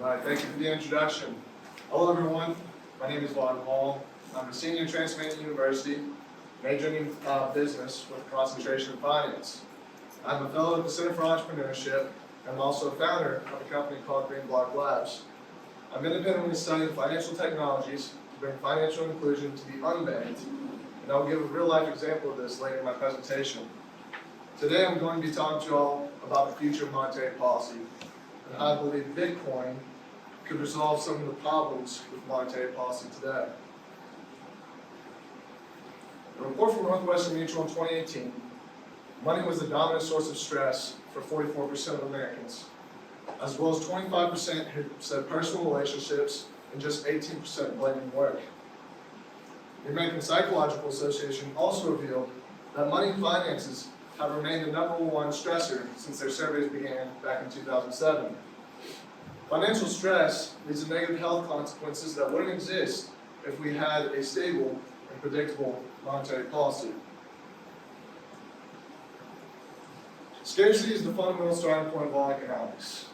All right, thank you for the introduction. Hello everyone, my name is Vaughn Hall. I'm a senior at Transylvania University, majoring in business with a concentration in finance. I'm a fellow at the Center for Entrepreneurship, and I'm also a founder of a company called Green Block Labs. I'm independently studying financial technologies to bring financial inclusion to the unbanked, and I'll give a real-life example of this later in my presentation. Today I'm going to be talking to you all about the future of monetary policy, and how I believe Bitcoin could resolve some of the problems with monetary policy today. A report from Northwestern Mutual in 2018, money was the dominant source of stress for 44% of Americans, as well as 25% who said personal relationships and just 18% blaming work. The American Psychological Association also revealed that money and finances have remained the #1 stressor since their surveys began back in 2007. Financial stress leads to negative health consequences that wouldn't exist if we had a stable and predictable monetary policy. Scarcity is the fundamental starting point of all economics.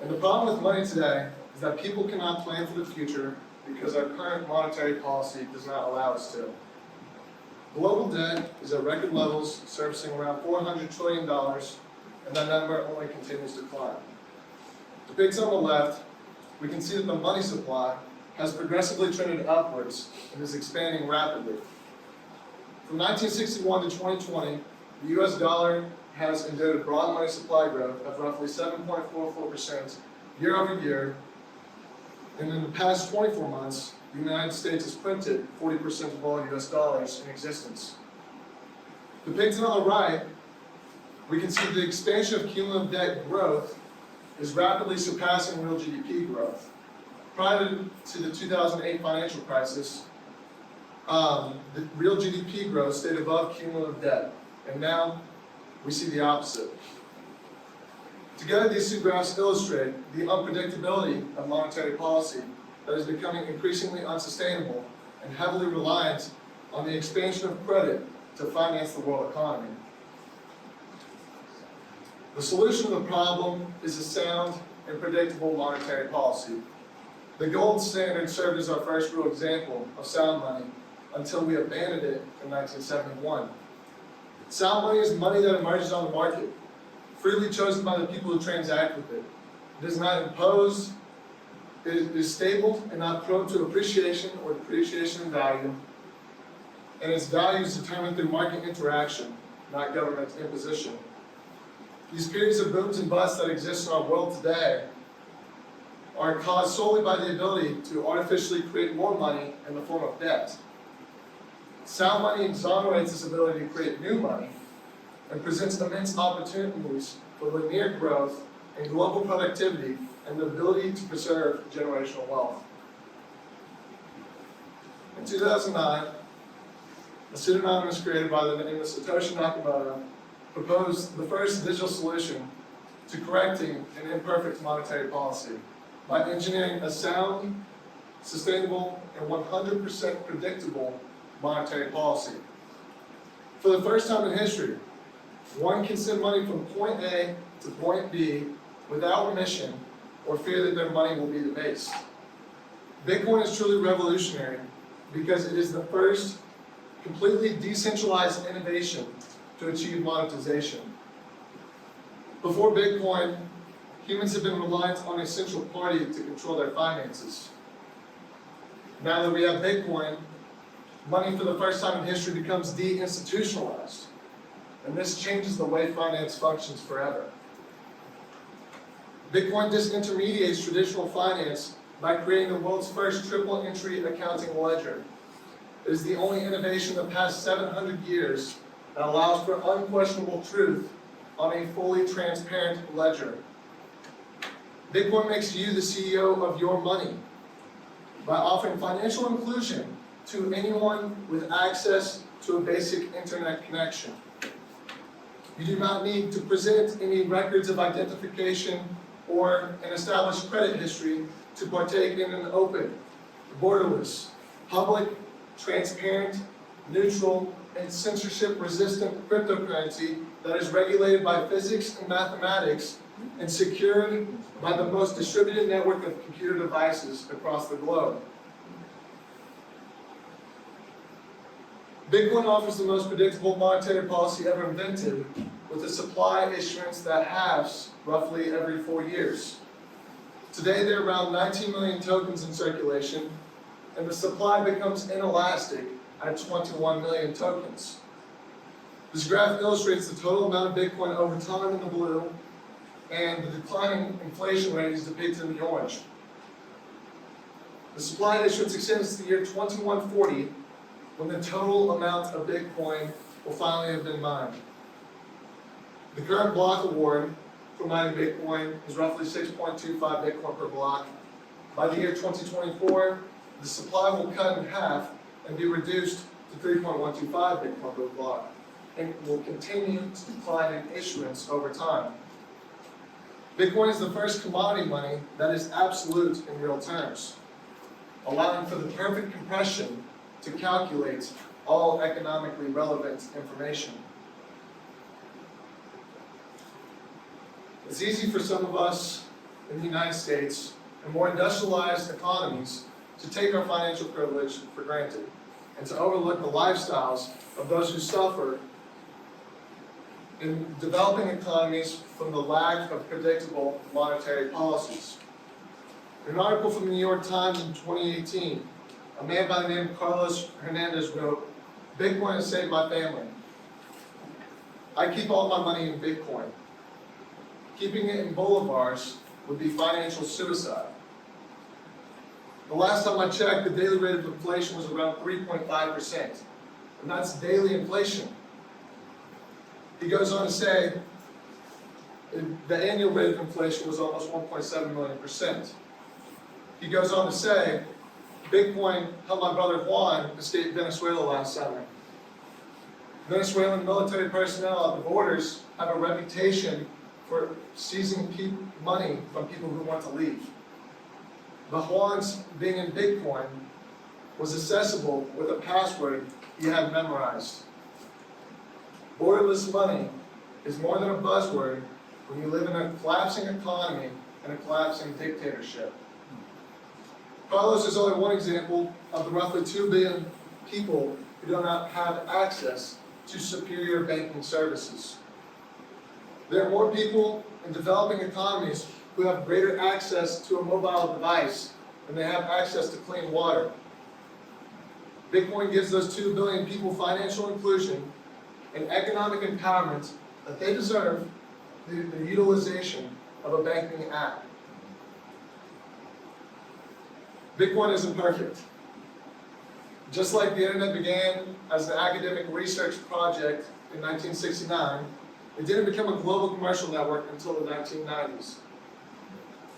And the problem with money today is that people cannot plan for the future because our current monetary policy does not allow us to. Global debt is at record levels, surfacing around $400 trillion, and that number only continues to climb. Depicted on the left, we can see that the money supply has progressively trended upwards and is expanding rapidly. From 1961 to 2020, the US dollar has endured broad money supply growth of roughly 7.44% year over year, and in the past 24 months, the United States has printed 40% of all US dollars in existence. Depicted on the right, we can see the expansion of cumulative debt growth is rapidly surpassing real GDP growth. Prior to the 2008 financial crisis, the real GDP growth stayed above cumulative debt, and now we see the opposite. Together, these two graphs illustrate the unpredictability of monetary policy that is becoming increasingly unsustainable and heavily reliant on the expansion of credit to finance the world economy. The solution to the problem is a sound and predictable monetary policy. The gold standard served as our first real example of sound money until we abandoned it in 1971. Sound money is money that emerges on the market, freely chosen by the people who transact with it. It is not imposed, it is stable and not prone to appreciation or depreciation in value, and its value is determined through market interaction, not government imposition. These periods of booms and busts that exist in our world today are caused solely by the ability to artificially create more money in the form of debt. Sound money exonerates this ability to create new money and presents immense opportunities for linear growth and global productivity and the ability to preserve generational wealth. In 2009, a pseudonym created by the name of Satoshi Nakamoto proposed the first digital solution to correcting an imperfect monetary policy by engineering a sound, sustainable, and 100% predictable monetary policy. For the first time in history, one can send money from point A to point B without remission or fear that their money will be debased. Bitcoin is truly revolutionary because it is the first completely decentralized innovation to achieve monetization. Before Bitcoin, humans have been reliant on a central party to control their finances. Now that we have Bitcoin, money for the first time in history becomes deinstitutionalized, and this changes the way finance functions forever. Bitcoin disintermediates traditional finance by creating the world's first triple entry accounting ledger. It is the only innovation in the past 700 years that allows for unquestionable truth on a fully transparent ledger. Bitcoin makes you the CEO of your money by offering financial inclusion to anyone with access to a basic internet connection. You do not need to present any records of identification or an established credit history to partake in an open, borderless, public, transparent, neutral, and censorship-resistant cryptocurrency that is regulated by physics and mathematics and secured by the most distributed network of computer devices across the globe. Bitcoin offers the most predictable monetary policy ever invented, with a supply issuance that halves roughly every 4 years. Today there are around 19 million tokens in circulation, and the supply becomes inelastic at 21 million tokens. This graph illustrates the total amount of Bitcoin over time in the blue, and the declining inflation rate is depicted in the orange. The supply issuance extends to the year 2140, when the total amount of Bitcoin will finally have been mined. The current block award for mining Bitcoin is roughly 6.25 Bitcoin per block. By the year 2024, the supply will cut in half and be reduced to 3.125 Bitcoin per block, and will continue to decline in issuance over time. Bitcoin is the first commodity money that is absolute in real terms, allowing for the perfect compression to calculate all economically relevant information. It's easy for some of us in the United States and more industrialized economies to take our financial privilege for granted and to overlook the lifestyles of those who suffer in developing economies from the lack of predictable monetary policies. In an article from the New York Times in 2018, a man by the name of Carlos Hernandez wrote, "Bitcoin has saved my family. I keep all my money in Bitcoin. Keeping it in bolivars would be financial suicide. The last time I checked, the daily rate of inflation was around 3.5%, and that's daily inflation." He goes on to say, the annual rate of inflation was almost 1.7 million%. He goes on to say, Bitcoin helped my brother Vaughn escape Venezuela last summer. Venezuelan military personnel at the borders have a reputation for seizing money from people who want to leave. But Juan's being in Bitcoin was accessible with a password he had memorized. Borderless money is more than a buzzword when you live in a collapsing economy and a collapsing dictatorship. Carlos is only one example of the roughly 2 billion people who do not have access to superior banking services. There are more people in developing economies who have greater access to a mobile device than they have access to clean water. Bitcoin gives those 2 billion people financial inclusion and economic empowerment that they deserve through the utilization of a banking app. Bitcoin isn't perfect. Just like the internet began as an academic research project in 1969, it didn't become a global commercial network until the 1990s.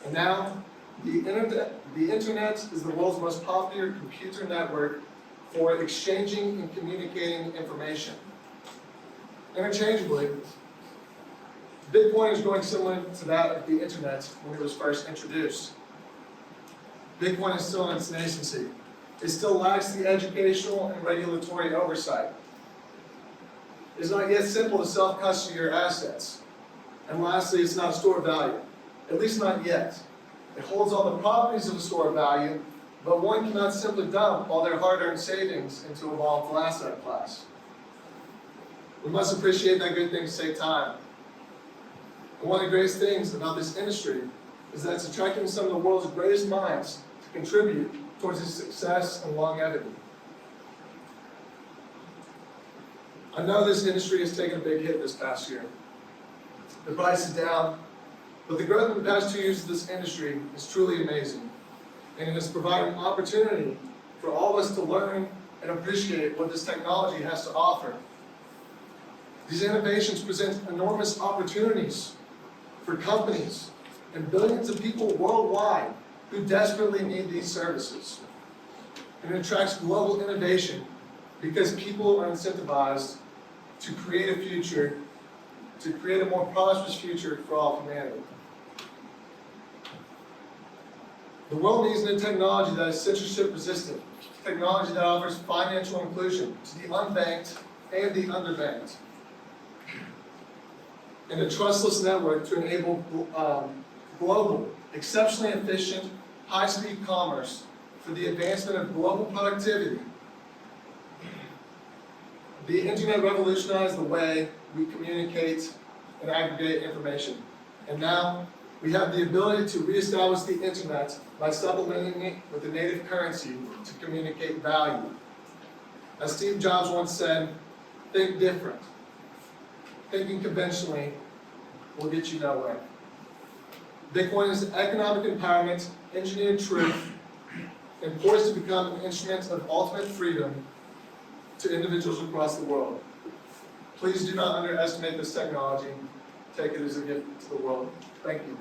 And now, the internet is the world's most popular computer network for exchanging and communicating information. Interchangeably, Bitcoin is growing similar to that of the internet when it was first introduced. Bitcoin is still in its nascency. It still lacks the educational and regulatory oversight. It is not yet simple to self-custody your assets. And lastly, it's not a store of value, at least not yet. It holds all the properties of a store of value, but one cannot simply dump all their hard-earned savings into a volatile asset class. We must appreciate that good things take time. And one of the greatest things about this industry is that it's attracting some of the world's greatest minds to contribute towards its success and longevity. I know this industry has taken a big hit this past year. The price is down, but the growth in the past 2 years of this industry is truly amazing. And it has provided an opportunity for all of us to learn and appreciate what this technology has to offer. These innovations present enormous opportunities for companies and billions of people worldwide who desperately need these services. And it attracts global innovation because people are incentivized to create a future, to create a more prosperous future for all humanity. The world needs new technology that is censorship resistant, technology that offers financial inclusion to the unbanked and the underbanked. and a trustless network to enable global, exceptionally efficient, high-speed commerce for the advancement of global productivity. The internet revolutionized the way we communicate and aggregate information. And now, we have the ability to reestablish the internet by supplementing it with a native currency to communicate value. As Steve Jobs once said, think different. Thinking conventionally will get you nowhere. Bitcoin is economic empowerment, engineered truth, and poised to become an instrument of ultimate freedom to individuals across the world. Please do not underestimate this technology. Take it as a gift to the world. Thank you.